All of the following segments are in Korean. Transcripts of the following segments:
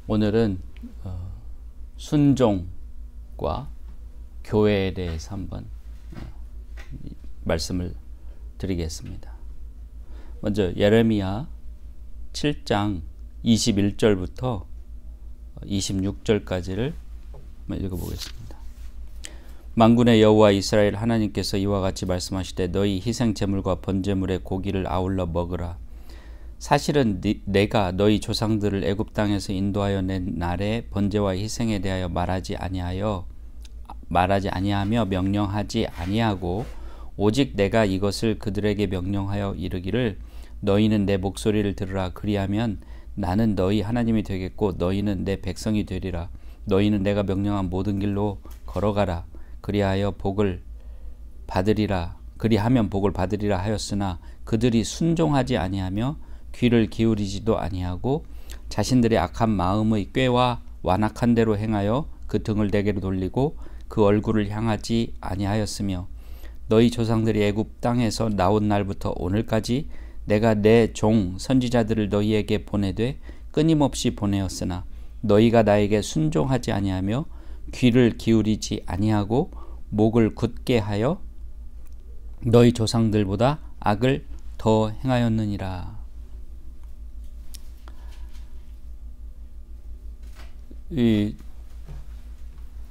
오늘은 순종과 교회에 대해서 한번 말씀을 드리겠습니다. 먼저 예레미야 7장 21절부터 26절까지를 읽어보겠습니다. 만군의 여호와 이스라엘 하나님께서 이와 같이 말씀하시되 너희 희생 제물과 번제물의 고기를 아울러 먹으라. 사실은 내가 너희 조상들을 애굽 땅에서 인도하여 낸 날에 번제와 희생에 대하여 말하지 아니하며 명령하지 아니하고 오직 내가 이것을 그들에게 명령하여 이르기를 너희는 내 목소리를 들으라. 그리하면 나는 너희 하나님이 되겠고 너희는 내 백성이 되리라. 너희는 내가 명령한 모든 길로 걸어가라. 그리하면 복을 받으리라 하였으나 그들이 순종하지 아니하며 귀를 기울이지도 아니하고 자신들의 악한 마음의 꾀와 완악한 대로 행하여 그 등을 내게로 돌리고 그 얼굴을 향하지 아니하였으며 너희 조상들이 애굽 땅에서 나온 날부터 오늘까지 내가 내 종 선지자들을 너희에게 보내되 끊임없이 보내었으나 너희가 나에게 순종하지 아니하며 귀를 기울이지 아니하고 목을 굳게 하여 너희 조상들보다 악을 더 행하였느니라. 이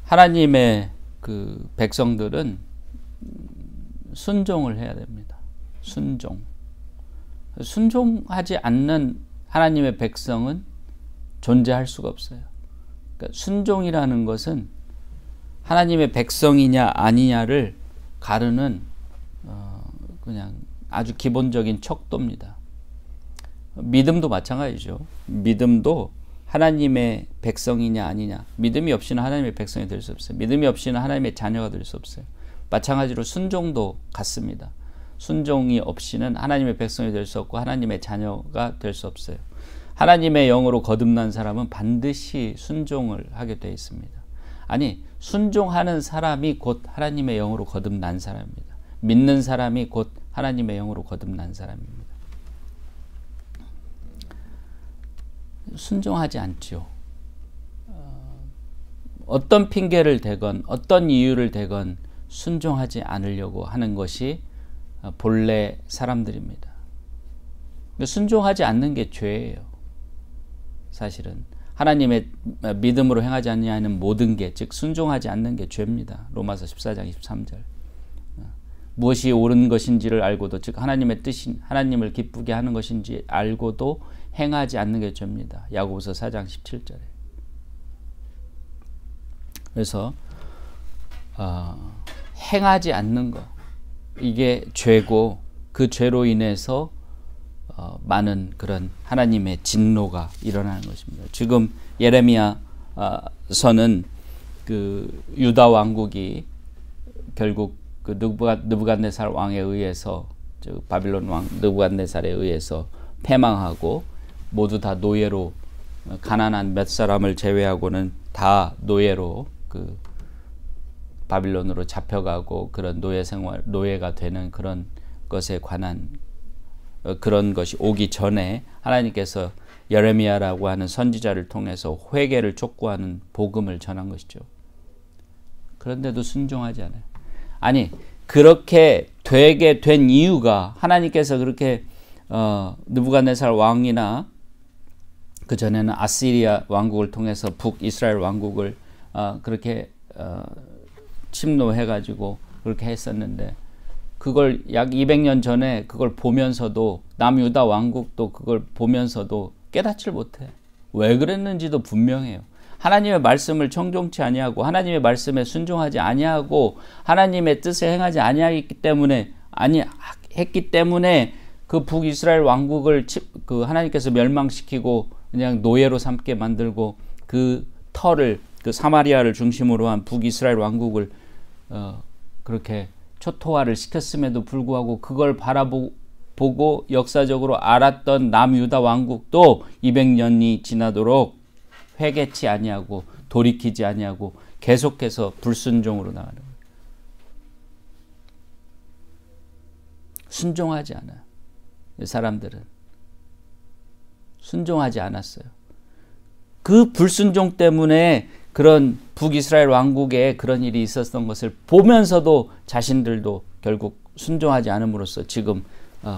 하나님의 그 백성들은 순종을 해야 됩니다. 순종하지 않는 하나님의 백성은 존재할 수가 없어요. 그러니까 순종이라는 것은 하나님의 백성이냐 아니냐를 가르는 그냥 아주 기본적인 척도입니다. 믿음도 마찬가지죠. 믿음도 하나님의 백성이냐 아니냐. 믿음이 없이는 하나님의 백성이 될 수 없어요. 믿음이 없이는 하나님의 자녀가 될 수 없어요. 마찬가지로 순종도 같습니다. 순종이 없이는 하나님의 백성이 될 수 없고 하나님의 자녀가 될 수 없어요. 하나님의 영으로 거듭난 사람은 반드시 순종을 하게 되어 있습니다. 아니, 순종하는 사람이 곧 하나님의 영으로 거듭난 사람입니다. 믿는 사람이 곧 하나님의 영으로 거듭난 사람입니다. 순종하지 않죠. 어떤 핑계를 대건 어떤 이유를 대건 순종하지 않으려고 하는 것이 본래 사람들입니다. 순종하지 않는 게 죄예요. 사실은 하나님의 믿음으로 행하지 아니하는 모든 게, 즉 순종하지 않는 게 죄입니다. 로마서 14장 23절. 무엇이 옳은 것인지를 알고도, 즉 하나님의 뜻인 하나님을 기쁘게 하는 것인지 알고도 행하지 않는 게 죄입니다. 야고보서 4장 17절에. 그래서 행하지 않는 것, 이게 죄고 그 죄로 인해서 많은 그런 하나님의 진노가 일어나는 것입니다. 지금 예레미야서는 그 유다 왕국이 결국 그 느부갓네살 왕에 의해서, 즉 바빌론 왕 느부갓네살에 의해서 패망하고 모두 다 노예로, 가난한 몇 사람을 제외하고는 다 노예로 그 바빌론으로 잡혀가고 그런 노예가 되는 그런 것에 관한 그런 것이 오기 전에 하나님께서 예레미야라고 하는 선지자를 통해서 회개를 촉구하는 복음을 전한 것이죠. 그런데도 순종하지 않아요. 아니, 그렇게 되게 된 이유가 하나님께서 그렇게 느부갓네살 왕이나 그 전에는 아시리아 왕국을 통해서 북이스라엘 왕국을 그렇게 침노해가지고 그렇게 했었는데, 그걸 약 200년 전에 그걸 보면서도 남유다 왕국도 그걸 보면서도 깨닫지를 못해. 왜 그랬는지도 분명해요. 하나님의 말씀을 청종치 아니하고 하나님의 말씀에 순종하지 아니하고 하나님의 뜻에 행하지 아니했기 때문에 그 북이스라엘 왕국을 그 하나님께서 멸망시키고 그냥 노예로 삼게 만들고 그 터를, 그 사마리아를 중심으로 한 북이스라엘 왕국을 그렇게 초토화를 시켰음에도 불구하고 그걸 바라보고 역사적으로 알았던 남유다 왕국도 200년이 지나도록 회개치 아니하고 돌이키지 아니하고 계속해서 불순종으로 나가는 거예요. 순종하지 않아요. 사람들은 순종하지 않았어요. 그 불순종 때문에 그런 북이스라엘 왕국에 그런 일이 있었던 것을 보면서도 자신들도 결국 순종하지 않음으로써 지금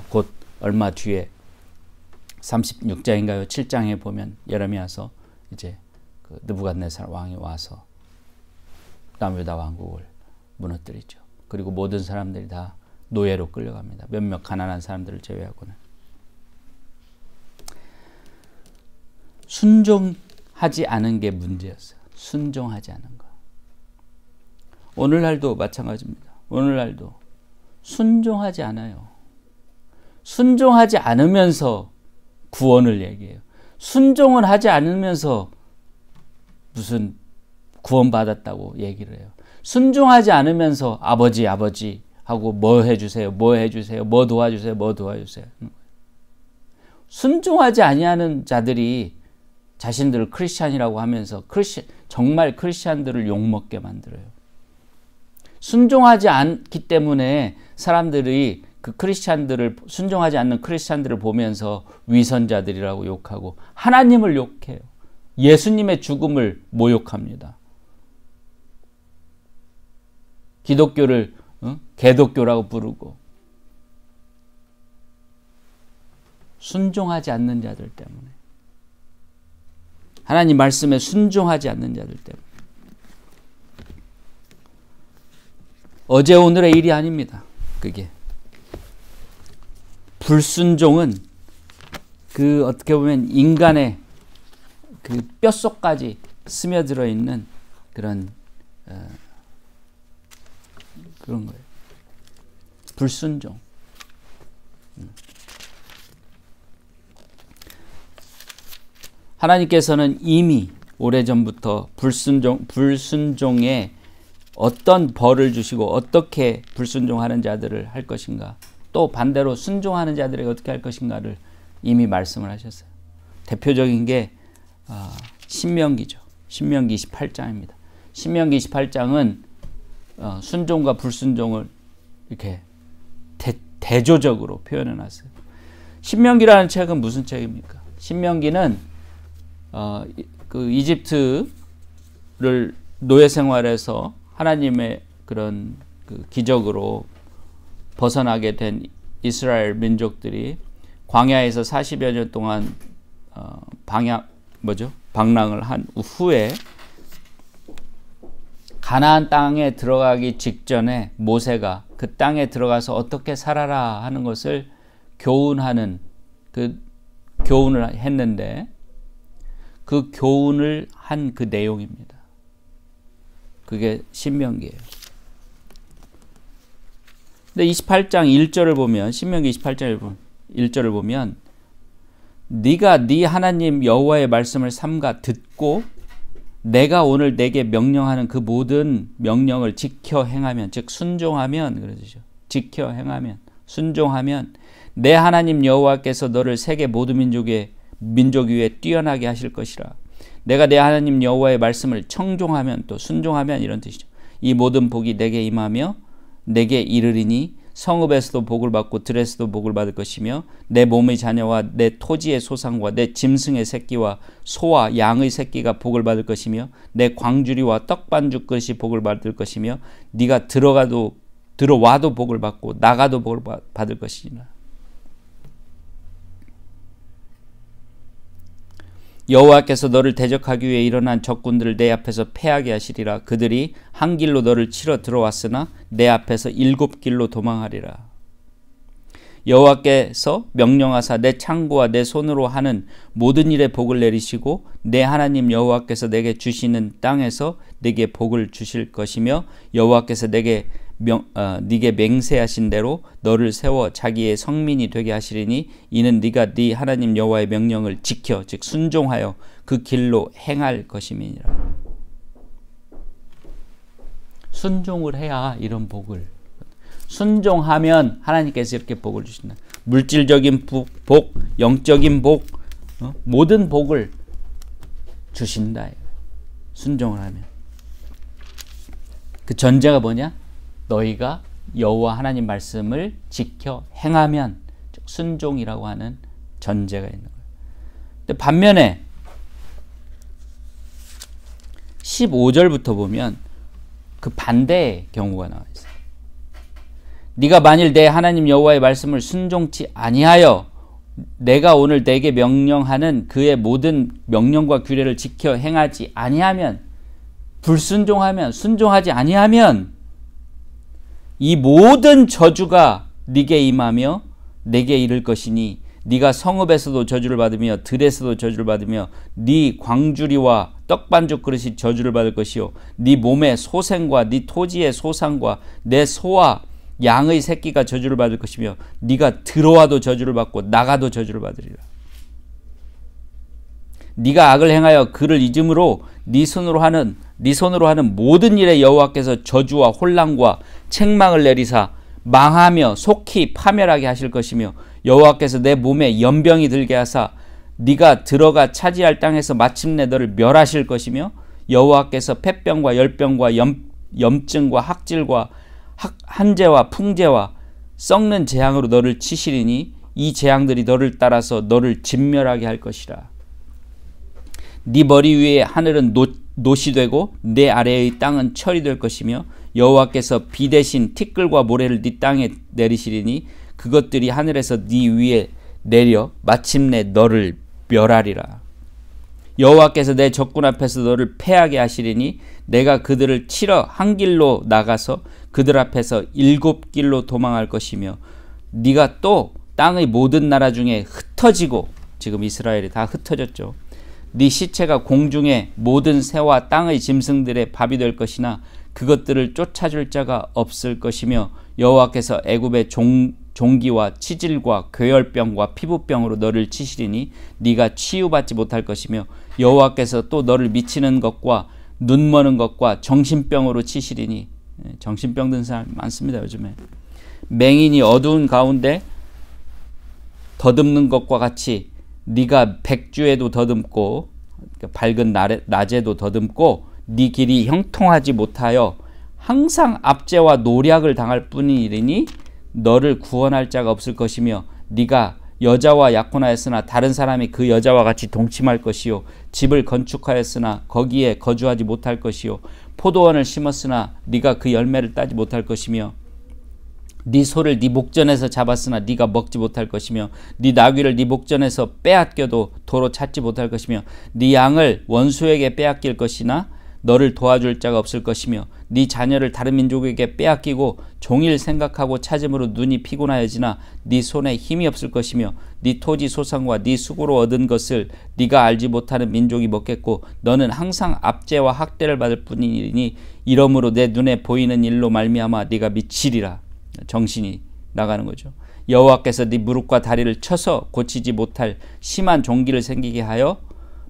곧 얼마 뒤에 36장인가요? 7장에 보면 예레미야서 이제 그 느부갓네살 왕이 와서 남유다 왕국을 무너뜨리죠. 그리고 모든 사람들이 다 노예로 끌려갑니다. 몇몇 가난한 사람들을 제외하고는. 순종하지 않은 게 문제였어요. 순종하지 않은 거. 오늘날도 마찬가지입니다. 오늘날도 순종하지 않아요. 순종하지 않으면서 구원을 얘기해요. 순종은 하지 않으면서 무슨 구원받았다고 얘기를 해요. 순종하지 않으면서 아버지 하고 뭐 해주세요, 뭐 해주세요, 뭐 도와주세요, 뭐 도와주세요. 순종하지 아니하는 자들이 자신들을 크리스찬이라고 하면서 정말 크리스찬들을 욕먹게 만들어요. 순종하지 않기 때문에 사람들이 그 크리스찬들을 순종하지 않는 크리스찬들을 보면서 위선자들이라고 욕하고 하나님을 욕해요. 예수님의 죽음을 모욕합니다. 기독교를 개독교라고 부르고 순종하지 않는 자들 때문에 하나님 말씀에 순종하지 않는 자들 때문에 어제 오늘의 일이 아닙니다. 그게 불순종은 그 어떻게 보면 인간의 그 뼛속까지 스며들어 있는 그런 거예요. 불순종. 하나님께서는 이미 오래전부터 불순종에 어떤 벌을 주시고 어떻게 불순종하는 자들을 할 것인가, 또 반대로 순종하는 자들에게 어떻게 할 것인가를 이미 말씀을 하셨어요. 대표적인 게 신명기죠. 신명기 28장입니다. 신명기 28장은 순종과 불순종을 이렇게 대조적으로 표현해 놨어요. 신명기라는 책은 무슨 책입니까? 신명기는 그 이집트를 노예 생활에서 하나님의 그런 그 기적으로 벗어나게 된 이스라엘 민족들이 광야에서 40여 년 동안 방랑을 한 후에 가나안 땅에 들어가기 직전에 모세가 그 땅에 들어가서 어떻게 살아라 하는 것을 교훈하는 그 교훈을 했는데 그 교훈을 한 그 내용입니다. 그게 신명기예요. 근데 28장 1절을 보면 신명기 28장 1절을 보면 네가 네 하나님 여호와의 말씀을 삼가 듣고 내가 오늘 내게 명령하는 그 모든 명령을 지켜 행하면, 즉 순종하면, 그러죠. 지켜 행하면, 순종하면 내 하나님 여호와께서 너를 세계 모든 민족 위에 뛰어나게 하실 것이라. 내가 내 하나님 여호와의 말씀을 청종하면, 또 순종하면 이런 뜻이죠. 이 모든 복이 내게 임하며 내게 이르리니 성읍에서도 복을 받고 들에서도 복을 받을 것이며 내 몸의 자녀와 내 토지의 소상과 내 짐승의 새끼와 소와 양의 새끼가 복을 받을 것이며 내 광주리와 떡반죽 그릇이 복을 받을 것이며 네가 들어와도 복을 받고 나가도 복을 받을 것이니라. 여호와께서 너를 대적하기 위해 일어난 적군들을 내 앞에서 패하게 하시리라. 그들이 한 길로 너를 치러 들어왔으나 내 앞에서 7길로 도망하리라. 여호와께서 명령하사 내 창고와 내 손으로 하는 모든 일에 복을 내리시고 내 하나님 여호와께서 내게 주시는 땅에서 내게 복을 주실 것이며 여호와께서 네게 맹세하신 대로 너를 세워 자기의 성민이 되게 하시리니 이는 네가 네 하나님 여호와의 명령을 지켜, 즉 순종하여 그 길로 행할 것임이니라. 순종을 해야 이런 복을, 순종하면 하나님께서 이렇게 복을 주신다. 물질적인 복, 영적인 복, 모든 복을 주신다. 순종을 하면. 그 전제가 뭐냐? 너희가 여호와 하나님 말씀을 지켜 행하면, 순종이라고 하는 전제가 있는 거예요. 근데 반면에 15절부터 보면 그 반대의 경우가 나와 있어요. 네가 만일 내 하나님 여호와의 말씀을 순종치 아니하여 내가 오늘 내게 명령하는 그의 모든 명령과 규례를 지켜 행하지 아니하면, 불순종하면, 순종하지 아니하면 이 모든 저주가 네게 임하며 내게 이를 것이니 네가 성읍에서도 저주를 받으며 들에서도 저주를 받으며 네 광주리와 떡반죽 그릇이 저주를 받을 것이요 네 몸의 소생과 네 토지의 소상과 내 소와 양의 새끼가 저주를 받을 것이며 네가 들어와도 저주를 받고 나가도 저주를 받으리라. 네가 악을 행하여 그를 잊음으로 네 손으로 하는 모든 일에 여호와께서 저주와 혼란과 책망을 내리사 망하며 속히 파멸하게 하실 것이며 여호와께서 내 몸에 연병이 들게 하사 네가 들어가 차지할 땅에서 마침내 너를 멸하실 것이며 여호와께서 폐병과 열병과 염증과 학질과 한재와 풍재와 썩는 재앙으로 너를 치시리니 이 재앙들이 너를 따라서 너를 진멸하게 할 것이라. 네 머리 위에 하늘은 놋이 되고 내 아래의 땅은 철이 될 것이며 여호와께서 비 대신 티끌과 모래를 네 땅에 내리시리니 그것들이 하늘에서 네 위에 내려 마침내 너를 멸하리라. 여호와께서 내 적군 앞에서 너를 패하게 하시리니 내가 그들을 치러 한 길로 나가서 그들 앞에서 7길로 도망할 것이며 네가 또 땅의 모든 나라 중에 흩어지고, 지금 이스라엘이 다 흩어졌죠. 네 시체가 공중의 모든 새와 땅의 짐승들의 밥이 될 것이나 그것들을 쫓아줄 자가 없을 것이며 여호와께서 애굽의 종기와 치질과 괴혈병과 피부병으로 너를 치시리니 네가 치유받지 못할 것이며 여호와께서 또 너를 미치는 것과 눈머는 것과 정신병으로 치시리니, 정신병 든 사람 많습니다 요즘에. 맹인이 어두운 가운데 더듬는 것과 같이 네가 백주에도 더듬고 밝은 낮에도 더듬고 네 길이 형통하지 못하여 항상 압제와 노략을 당할 뿐이니 너를 구원할 자가 없을 것이며 네가 여자와 약혼하였으나 다른 사람이 그 여자와 같이 동침할 것이요 집을 건축하였으나 거기에 거주하지 못할 것이요 포도원을 심었으나 네가 그 열매를 따지 못할 것이며 네 소를 네 목전에서 잡았으나 네가 먹지 못할 것이며 네 나귀를 네 목전에서 빼앗겨도 도로 찾지 못할 것이며 네 양을 원수에게 빼앗길 것이나 너를 도와줄 자가 없을 것이며 네 자녀를 다른 민족에게 빼앗기고 종일 생각하고 찾음으로 눈이 피곤하여지나 네 손에 힘이 없을 것이며 네 토지 소상과 네 수고로 얻은 것을 네가 알지 못하는 민족이 먹겠고 너는 항상 압제와 학대를 받을 뿐이니 이러므로 내 눈에 보이는 일로 말미암아 네가 미치리라. 정신이 나가는 거죠. 여호와께서 네 무릎과 다리를 쳐서 고치지 못할 심한 종기를 생기게 하여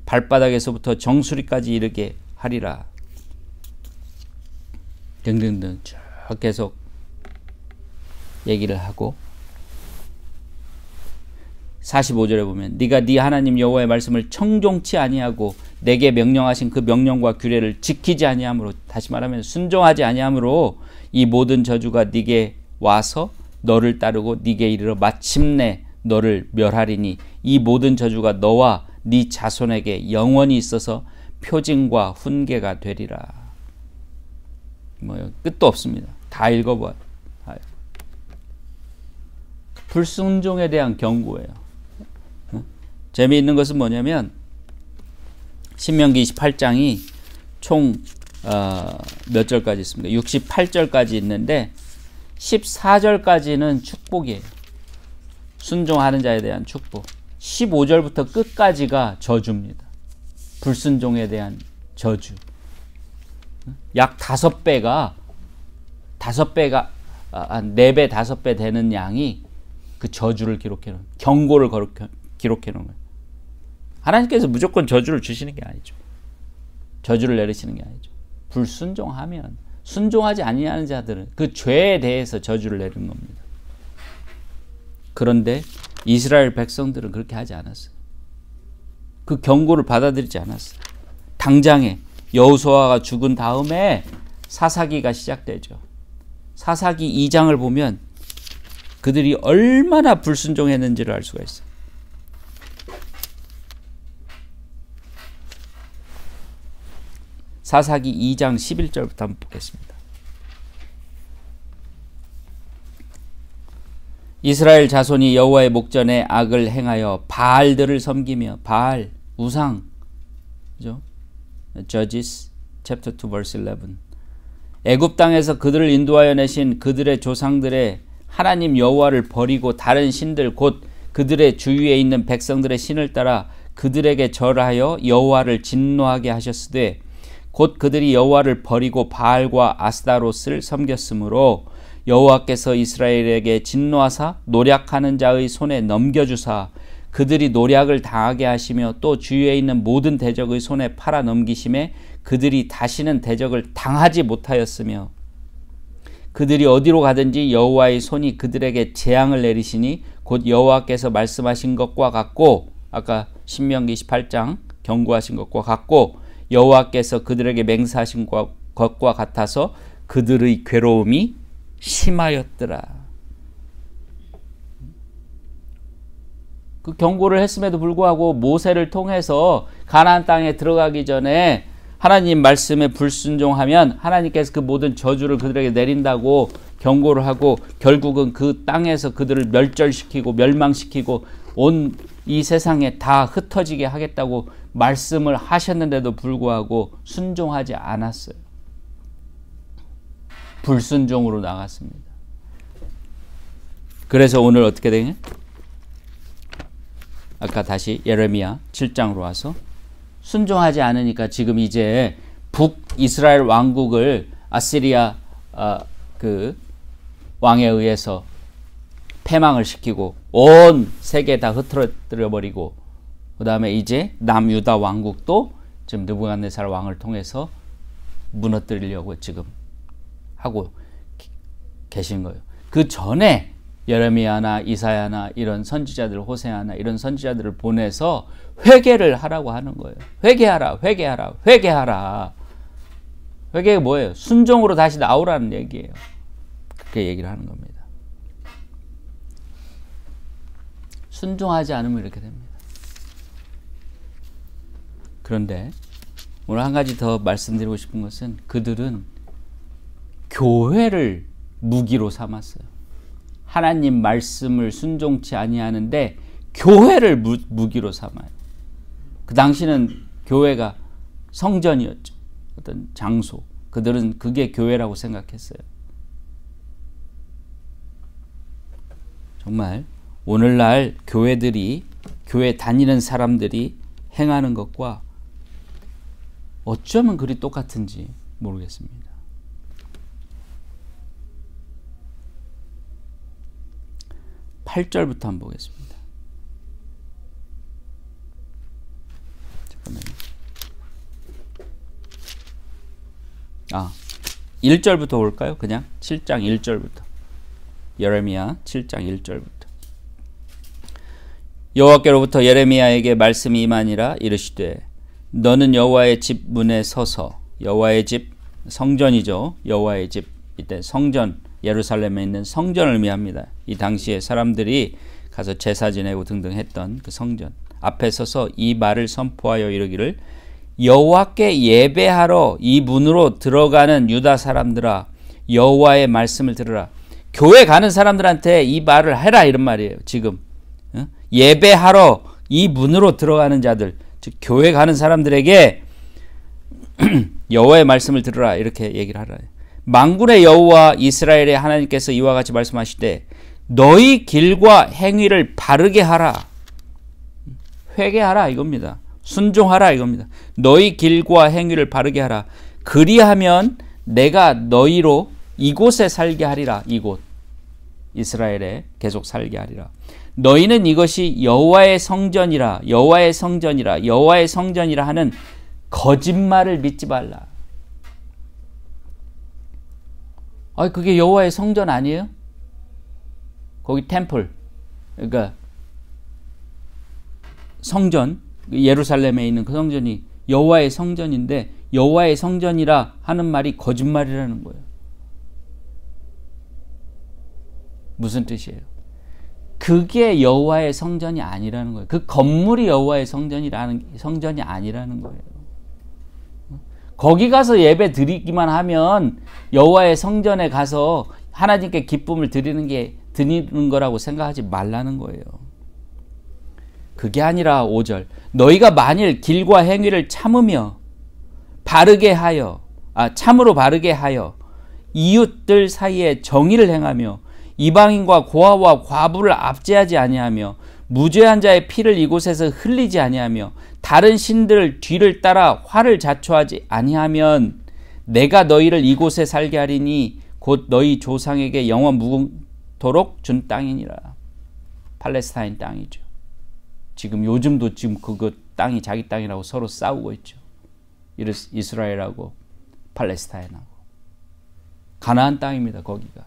발바닥에서부터 정수리까지 이르게 하리라. 등등등 쭉 계속 얘기를 하고 45절에 보면 네가 네 하나님 여호와의 말씀을 청종치 아니하고 내게 명령하신 그 명령과 규례를 지키지 아니함으로, 다시 말하면 순종하지 아니함으로 이 모든 저주가 네게 와서 너를 따르고 네게 이르러 마침내 너를 멸하리니 이 모든 저주가 너와 네 자손에게 영원히 있어서 표징과 훈계가 되리라. 끝도 없습니다. 다 읽어봐요. 불순종에 대한 경고예요. 재미있는 것은 뭐냐면 신명기 28장이 총 몇 절까지 있습니까? 68절까지 있는데 14절까지는 축복이에요. 순종하는 자에 대한 축복. 15절부터 끝까지가 저주입니다. 불순종에 대한 저주. 약 5배가 한 4배, 5배 되는 양이 그 저주를 기록해 놓은, 경고를 기록해 놓은 거예요. 하나님께서 무조건 저주를 주시는 게 아니죠. 저주를 내리시는 게 아니죠. 불순종하면, 순종하지 아니하는 자들은 그 죄에 대해서 저주를 내리는 겁니다. 그런데 이스라엘 백성들은 그렇게 하지 않았어요. 그 경고를 받아들이지 않았어요. 당장에 여호수아가 죽은 다음에 사사기가 시작되죠. 사사기 2장을 보면 그들이 얼마나 불순종했는지를 알 수가 있어요. 사사기 2장 11절부터 한번 보겠습니다. 이스라엘 자손이 여호와의 목전에 악을 행하여 바알들을 섬기며, 바알, 우상, 그죠? Judges chapter 2 verse 11. 애굽 땅에서 그들을 인도하여 내신 그들의 조상들의 하나님 여호와를 버리고 다른 신들 곧 그들의 주위에 있는 백성들의 신을 따라 그들에게 절하여 여호와를 진노하게 하셨으되 곧 그들이 여호와를 버리고 바알과 아스다롯을 섬겼으므로 여호와께서 이스라엘에게 진노하사 노략하는 자의 손에 넘겨주사 그들이 노략을 당하게 하시며 또 주위에 있는 모든 대적의 손에 팔아 넘기심에 그들이 다시는 대적을 당하지 못하였으며 그들이 어디로 가든지 여호와의 손이 그들에게 재앙을 내리시니 곧 여호와께서 말씀하신 것과 같고, 아까 신명기 28장 경고하신 것과 같고 여호와께서 그들에게 맹세하신 것과 같아서 그들의 괴로움이 심하였더라. 그 경고를 했음에도 불구하고 모세를 통해서 가나안 땅에 들어가기 전에 하나님 말씀에 불순종하면 하나님께서 그 모든 저주를 그들에게 내린다고 경고를 하고 결국은 그 땅에서 그들을 멸절시키고 멸망시키고 온 이 세상에 다 흩어지게 하겠다고 말씀을 하셨는데도 불구하고 순종하지 않았어요. 불순종으로 나갔습니다. 그래서 오늘 어떻게 되냐? 아까 다시 예레미야 7장으로 와서 순종하지 않으니까 지금 이제 북이스라엘 왕국을 아시리아 그 왕에 의해서 패망을 시키고 온 세계에 다 흩어뜨려 버리고 그 다음에 이제 남유다 왕국도 지금 느부갓네살 왕을 통해서 무너뜨리려고 지금 하고 계신 거예요. 그 전에 예레미야나 이사야나 이런 선지자들, 호세아나 이런 선지자들을 보내서 회개를 하라고 하는 거예요. 회개하라, 회개하라, 회개하라. 회개가 뭐예요? 순종으로 다시 나오라는 얘기예요. 그렇게 얘기를 하는 겁니다. 순종하지 않으면 이렇게 됩니다. 그런데 오늘 한 가지 더 말씀드리고 싶은 것은 그들은 교회를 무기로 삼았어요. 하나님 말씀을 순종치 아니하는데 교회를 무기로 삼아요. 그 당시는 교회가 성전이었죠. 어떤 장소. 그들은 그게 교회라고 생각했어요. 정말 오늘날 교회들이, 교회 다니는 사람들이 행하는 것과 어쩌면 그리 똑같은지 모르겠습니다. (8절부터) 한번 보겠습니다. 잠깐만요. 1절부터 올까요? 그냥 7장 1절부터. 예레미야 7장 1절부터. 여호와께로부터 예레미야에게 말씀이 임하니라. 이르시되 너는 여호와의 집 문에 서서, 여호와의 집 성전이죠. 여호와의 집, 이때 성전, 예루살렘에 있는 성전을 의미합니다. 이 당시에 사람들이 가서 제사 지내고 등등 했던 그 성전 앞에 서서 이 말을 선포하여 이르기를 여호와께 예배하러 이 문으로 들어가는 유다 사람들아, 여호와의 말씀을 들으라. 교회 가는 사람들한테 이 말을 해라, 이런 말이에요. 지금 예배하러 이 문으로 들어가는 자들, 즉 교회 가는 사람들에게 여호와의 말씀을 들으라, 이렇게 얘기를 하라. 만군의 여호와 이스라엘의 하나님께서 이와 같이 말씀하시되 너희 길과 행위를 바르게 하라. 회개하라 이겁니다. 순종하라 이겁니다. 너희 길과 행위를 바르게 하라. 그리하면 내가 너희로 이곳에 살게 하리라. 이곳 이스라엘에 계속 살게 하리라. 너희는 이것이 여호와의 성전이라, 여호와의 성전이라, 여호와의 성전이라 하는 거짓말을 믿지 말라. 그게 여호와의 성전 아니에요? 거기 템플, 그러니까 성전, 예루살렘에 있는 그 성전이 여호와의 성전인데 여호와의 성전이라 하는 말이 거짓말이라는 거예요. 무슨 뜻이에요? 그게 여호와의 성전이 아니라는 거예요. 그 건물이 여호와의 성전이 아니라는 거예요. 거기 가서 예배 드리기만 하면 여호와의 성전에 가서 하나님께 기쁨을 드리는 거라고 생각하지 말라는 거예요. 그게 아니라 5절 너희가 만일 길과 행위를 참으며 참으로 바르게 하여 이웃들 사이에 정의를 행하며 이방인과 고아와 과부를 압제하지 아니하며 무죄한 자의 피를 이곳에서 흘리지 아니하며 다른 신들 뒤를 따라 화를 자초하지 아니하면 내가 너희를 이곳에 살게 하리니 곧 너희 조상에게 영원 무궁토록 준 땅이니라. 팔레스타인 땅이죠. 지금 요즘도 지금 그거 땅이 자기 땅이라고 서로 싸우고 있죠. 이스라엘하고 팔레스타인하고. 가나안 땅입니다. 거기가.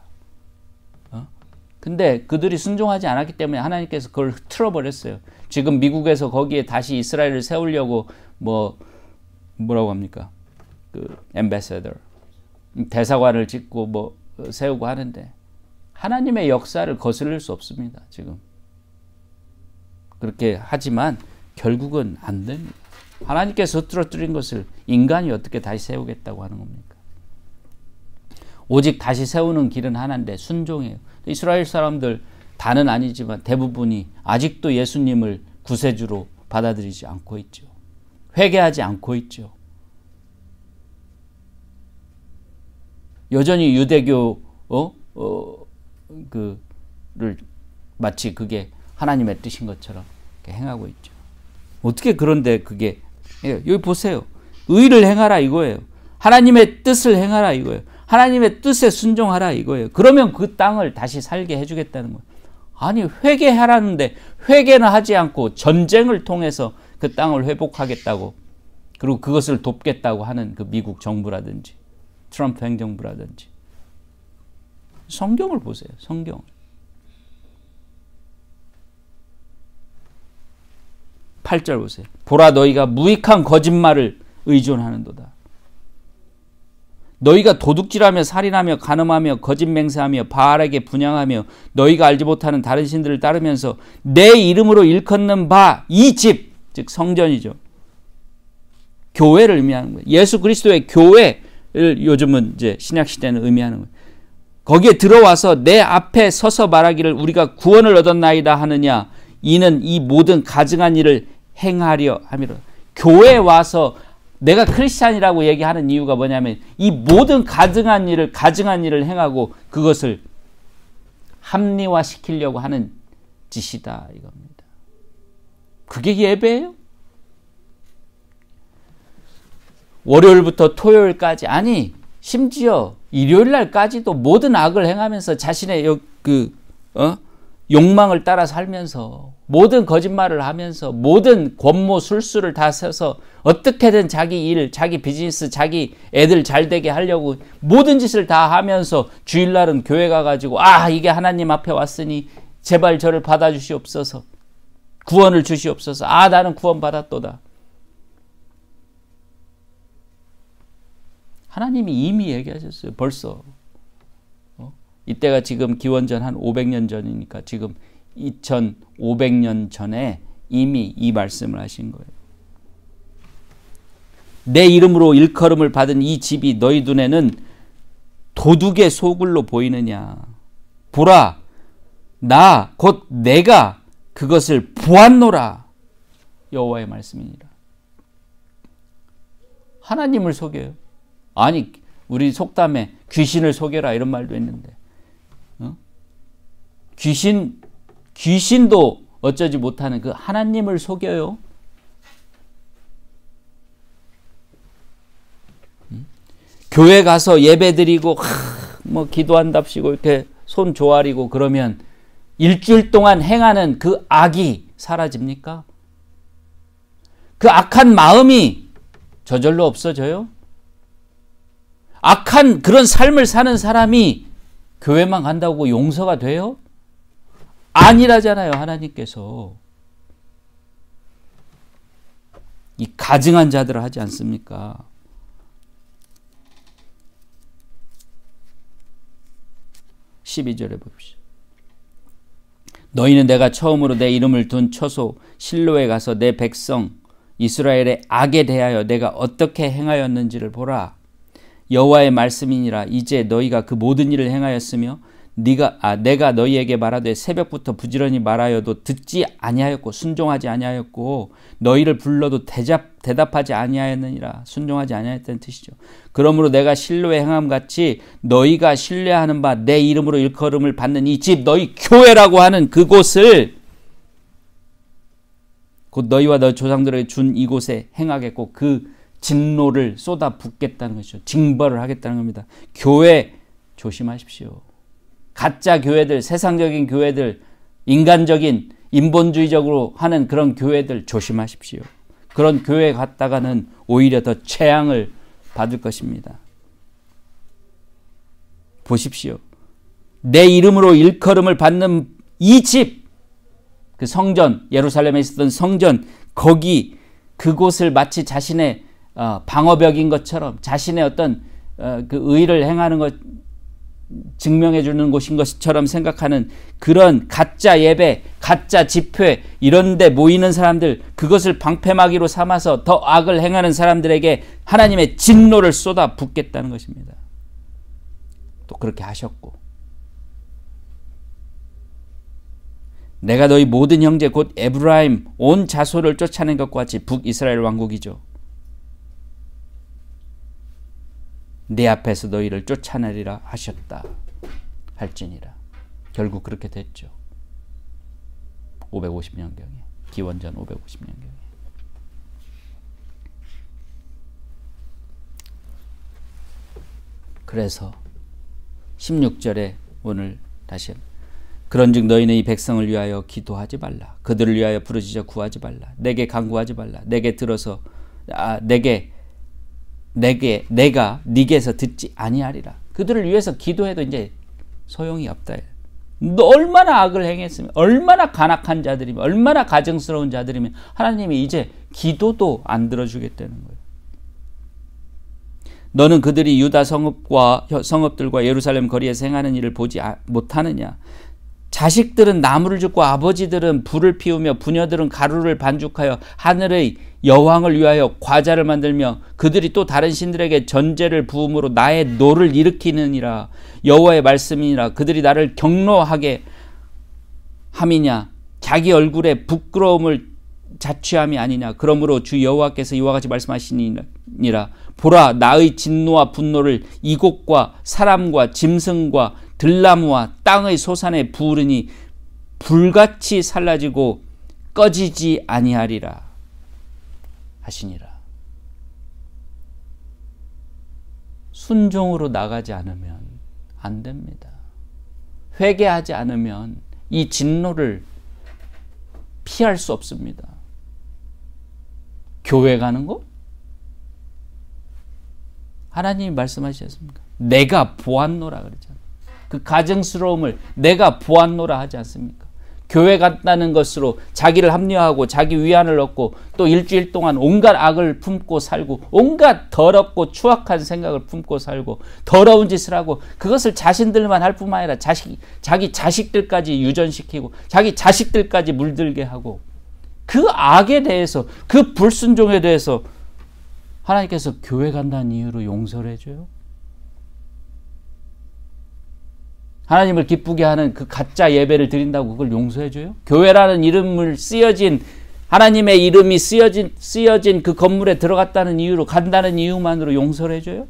근데 그들이 순종하지 않았기 때문에 하나님께서 그걸 틀어버렸어요. 지금 미국에서 거기에 다시 이스라엘을 세우려고 뭐라고 합니까? 그 엠베서더 대사관을 짓고 세우고 하는데 하나님의 역사를 거스를 수 없습니다. 지금 그렇게 하지만 결국은 안 됩니다. 하나님께서 흐트러뜨린 것을 인간이 어떻게 다시 세우겠다고 하는 겁니까? 오직 다시 세우는 길은 하나인데 순종해요. 이스라엘 사람들 다는 아니지만 대부분이 아직도 예수님을 구세주로 받아들이지 않고 있죠. 회개하지 않고 있죠. 여전히 유대교 그를 마치 그게 하나님의 뜻인 것처럼 행하고 있죠. 어떻게 그런데 그게 여기 보세요. 의를 행하라 이거예요. 하나님의 뜻을 행하라 이거예요. 하나님의 뜻에 순종하라 이거예요. 그러면 그 땅을 다시 살게 해주겠다는 거예요. 아니 회개하라는데 회개는 하지 않고 전쟁을 통해서 그 땅을 회복하겠다고 그리고 그것을 돕겠다고 하는 그 미국 정부라든지 트럼프 행정부라든지 성경을 보세요. 성경을. 8절 보세요. 보라 너희가 무익한 거짓말을 의존하는도다. 너희가 도둑질하며 살인하며 간음하며 거짓 맹세하며 바알에게 분향하며 너희가 알지 못하는 다른 신들을 따르면서 내 이름으로 일컫는 바 이 집, 즉 성전이죠. 교회를 의미하는 거예요. 예수 그리스도의 교회를 요즘은 이제 신약 시대는 의미하는 거예요. 거기에 들어와서 내 앞에 서서 말하기를 우리가 구원을 얻었나이다 하느냐 이는 이 모든 가증한 일을 행하려 함이라. 교회에 와서 내가 크리스찬이라고 얘기하는 이유가 뭐냐면 이 모든 가증한 일을 행하고 그것을 합리화시키려고 하는 짓이다 이겁니다. 그게 예배예요? 월요일부터 토요일까지 아니 심지어 일요일 날까지도 모든 악을 행하면서 자신의 욕망을 따라 살면서 모든 거짓말을 하면서 모든 권모 술수를 다 써서 어떻게든 자기 일, 자기 비즈니스, 자기 애들 잘 되게 하려고 모든 짓을 다 하면서 주일날은 교회 가가지고 이게 하나님 앞에 왔으니 제발 저를 받아주시옵소서. 구원을 주시옵소서. 나는 구원 받았도다. 하나님이 이미 얘기하셨어요. 벌써. 이때가 지금 기원전 한 500년 전이니까 지금 2500년 전에 이미 이 말씀을 하신 거예요. 내 이름으로 일컬음을 받은 이 집이 너희 눈에는 도둑의 소굴로 보이느냐. 보라, 나 곧 내가 그것을 보았노라. 여호와의 말씀이니라. 하나님을 속여요. 아니 우리 속담에 귀신을 속여라 이런 말도 있는데 귀신도 어쩌지 못하는 그 하나님을 속여요. 교회 가서 예배 드리고 기도한답시고 이렇게 손 조아리고 그러면 일주일 동안 행하는 그 악이 사라집니까? 그 악한 마음이 저절로 없어져요? 악한 그런 삶을 사는 사람이 교회만 간다고 용서가 돼요? 아니라잖아요. 하나님께서 이 가증한 자들을 하지 않습니까? (12절에) 봅시다. 너희는 내가 처음으로 내 이름을 둔 처소 실로에 가서 내 백성 이스라엘의 악에 대하여 내가 어떻게 행하였는지를 보라. 여호와의 말씀이니라. 이제 너희가 그 모든 일을 행하였으며 내가 너희에게 말하되 새벽부터 부지런히 말하여도 듣지 아니하였고 순종하지 아니하였고 너희를 불러도 대답하지 아니하였느니라. 순종하지 아니하였다는 뜻이죠. 그러므로 내가 실로에 행함 같이 너희가 신뢰하는 바 내 이름으로 일컬음을 받는 이 집 너희 교회라고 하는 그곳을 곧 너희와 너희 조상들에게 준 이곳에 행하겠고 그 진노를 쏟아 붓겠다는 것이죠. 징벌을 하겠다는 겁니다. 교회 조심하십시오. 가짜 교회들, 세상적인 교회들, 인간적인 인본주의적으로 하는 그런 교회들 조심하십시오. 그런 교회 갔다가는 오히려 더 재앙을 받을 것입니다. 보십시오. 내 이름으로 일컬음을 받는 이 집, 그 성전, 예루살렘에 있었던 성전, 거기 그곳을 마치 자신의 방어벽인 것처럼 자신의 어떤 그 의를 행하는 것 증명해 주는 곳인 것처럼 생각하는 그런 가짜 예배, 가짜 집회 이런 데 모이는 사람들, 그것을 방패막이로 삼아서 더 악을 행하는 사람들에게 하나님의 진노를 쏟아 붓겠다는 것입니다. 또 그렇게 하셨고, 내가 너희 모든 형제 곧 에브라임 온 자손을 쫓아낸 것과 같이 북이스라엘 왕국이죠. 내 앞에서 너희를 쫓아내리라 하셨다 할지니라. 결국 그렇게 됐죠. 550년경에, 기원전 550년경에. 그래서 16절에 오늘 다시 그런즉 너희는 이 백성을 위하여 기도하지 말라. 그들을 위하여 부르짖어 구하지 말라. 내게 간구하지 말라. 내게 들어서 내가 네게서 듣지 아니하리라. 그들을 위해서 기도해도 이제 소용이 없다. 너 얼마나 악을 행했으면, 얼마나 간악한 자들이면, 얼마나 가증스러운 자들이면 하나님이 이제 기도도 안 들어주겠다는 거예요. 너는 그들이 유다 성읍들과 예루살렘 거리에서 행하는 일을 보지 못하느냐. 자식들은 나무를 줍고 아버지들은 불을 피우며 부녀들은 가루를 반죽하여 하늘의 여왕을 위하여 과자를 만들며 그들이 또 다른 신들에게 전제를 부음으로 나의 노를 일으키느니라. 여호와의 말씀이니라. 그들이 나를 경노하게 함이냐. 자기 얼굴에 부끄러움을 자취함이 아니냐. 그러므로 주 여호와께서 이와 같이 말씀하시니라. 보라, 나의 진노와 분노를 이곳과 사람과 짐승과 들나무와 땅의 소산에 부으르니 불같이 살라지고 꺼지지 아니하리라 하시니라. 순종으로 나가지 않으면 안 됩니다. 회개하지 않으면 이 진노를 피할 수 없습니다. 교회 가는 거? 하나님이 말씀하셨습니까? 내가 보았노라 그랬잖아요. 그 가증스러움을 내가 보았노라 하지 않습니까? 교회 갔다는 것으로 자기를 합리화하고 자기 위안을 얻고 또 일주일 동안 온갖 악을 품고 살고 온갖 더럽고 추악한 생각을 품고 살고 더러운 짓을 하고 그것을 자신들만 할 뿐만 아니라 자기 자식들까지 유전시키고 자기 자식들까지 물들게 하고 그 악에 대해서 그 불순종에 대해서 하나님께서 교회 간다는 이유로 용서를 해줘요? 하나님을 기쁘게 하는 그 가짜 예배를 드린다고 그걸 용서해줘요? 교회라는 이름을 쓰여진 하나님의 이름이 쓰여진 그 건물에 들어갔다는 이유로 간다는 이유만으로 용서를 해줘요?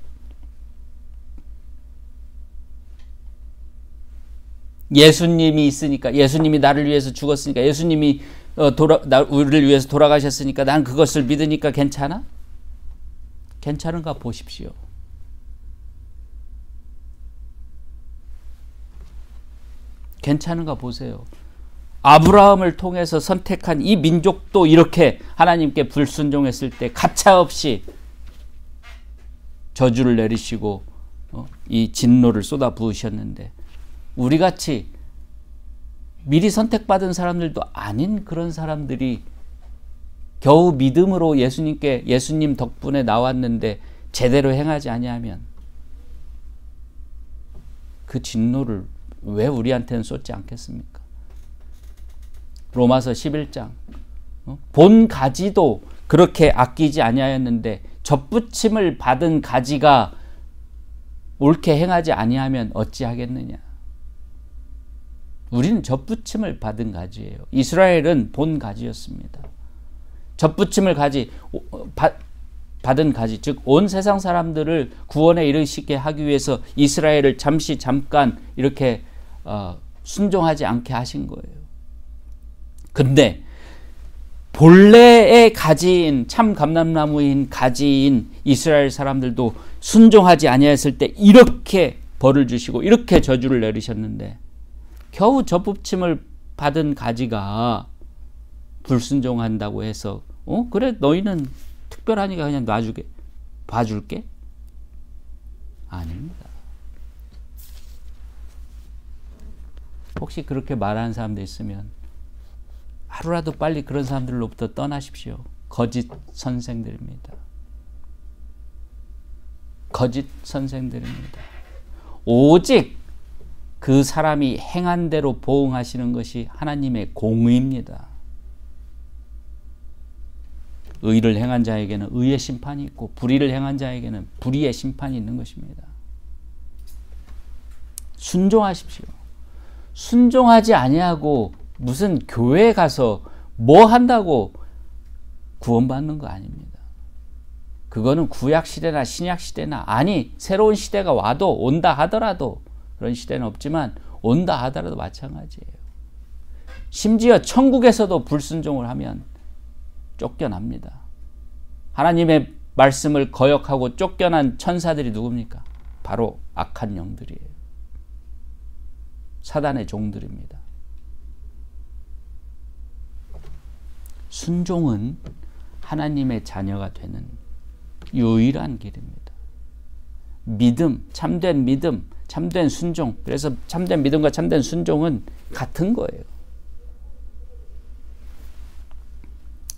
예수님이 있으니까 예수님이 나를 위해서 죽었으니까 예수님이 우리를 위해서 돌아가셨으니까 난 그것을 믿으니까 괜찮아? 괜찮은가 보십시오. 괜찮은가 보세요. 아브라함을 통해서 선택한 이 민족도 이렇게 하나님께 불순종했을 때 가차없이 저주를 내리시고 이 진노를 쏟아 부으셨는데 우리같이 미리 선택받은 사람들도 아닌 그런 사람들이 겨우 믿음으로 예수님 덕분에 나왔는데 제대로 행하지 아니하면 그 진노를 왜 우리한테는 쏟지 않겠습니까? 로마서 11장 본 가지도 그렇게 아끼지 아니하였는데 접붙임을 받은 가지가 옳게 행하지 아니하면 어찌하겠느냐. 우리는 접붙임을 받은 가지예요. 이스라엘은 본 가지였습니다. 접붙임을 받은 가지, 즉 온 세상 사람들을 구원에 이르시게 하기 위해서 이스라엘을 잠깐 이렇게 순종하지 않게 하신 거예요. 근데 본래의 가지인, 참 감람나무인 가지인 이스라엘 사람들도 순종하지 아니했을 때 이렇게 벌을 주시고 이렇게 저주를 내리셨는데, 겨우 접붙임을 받은 가지가 불순종한다고 해서 그래 너희는 특별하니까 그냥 봐줄게? 아닙니다. 혹시 그렇게 말하는 사람도 있으면 하루라도 빨리 그런 사람들로부터 떠나십시오. 거짓 선생들입니다. 거짓 선생들입니다. 오직 그 사람이 행한 대로 보응하시는 것이 하나님의 공의입니다. 의를 행한 자에게는 의의 심판이 있고 불의를 행한 자에게는 불의의 심판이 있는 것입니다. 순종하십시오. 순종하지 아니하고 무슨 교회에 가서 뭐 한다고 구원받는 거 아닙니다. 그거는 구약 시대나 신약 시대나, 아니 새로운 시대가 와도, 온다 하더라도, 그런 시대는 없지만 온다 하더라도 마찬가지예요. 심지어 천국에서도 불순종을 하면 쫓겨납니다. 하나님의 말씀을 거역하고 쫓겨난 천사들이 누굽니까? 바로 악한 영들이에요. 사단의 종들입니다. 순종은 하나님의 자녀가 되는 유일한 길입니다. 믿음, 참된 믿음, 참된 순종. 그래서 참된 믿음과 참된 순종은 같은 거예요.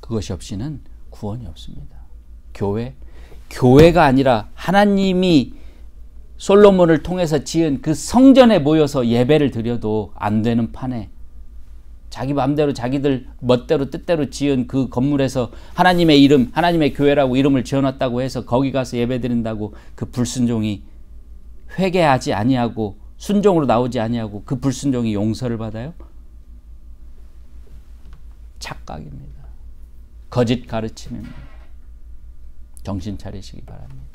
그것이 없이는 구원이 없습니다. 교회가 아니라 하나님이 솔로몬을 통해서 지은 그 성전에 모여서 예배를 드려도 안 되는 판에, 자기 마음대로 자기들 멋대로 뜻대로 지은 그 건물에서 하나님의 이름, 하나님의 교회라고 이름을 지어놨다고 해서 거기 가서 예배 드린다고 그 불순종이 회개하지 아니하고 순종으로 나오지 아니하고 그 불순종이 용서를 받아요? 착각입니다. 거짓 가르침입니다. 정신 차리시기 바랍니다.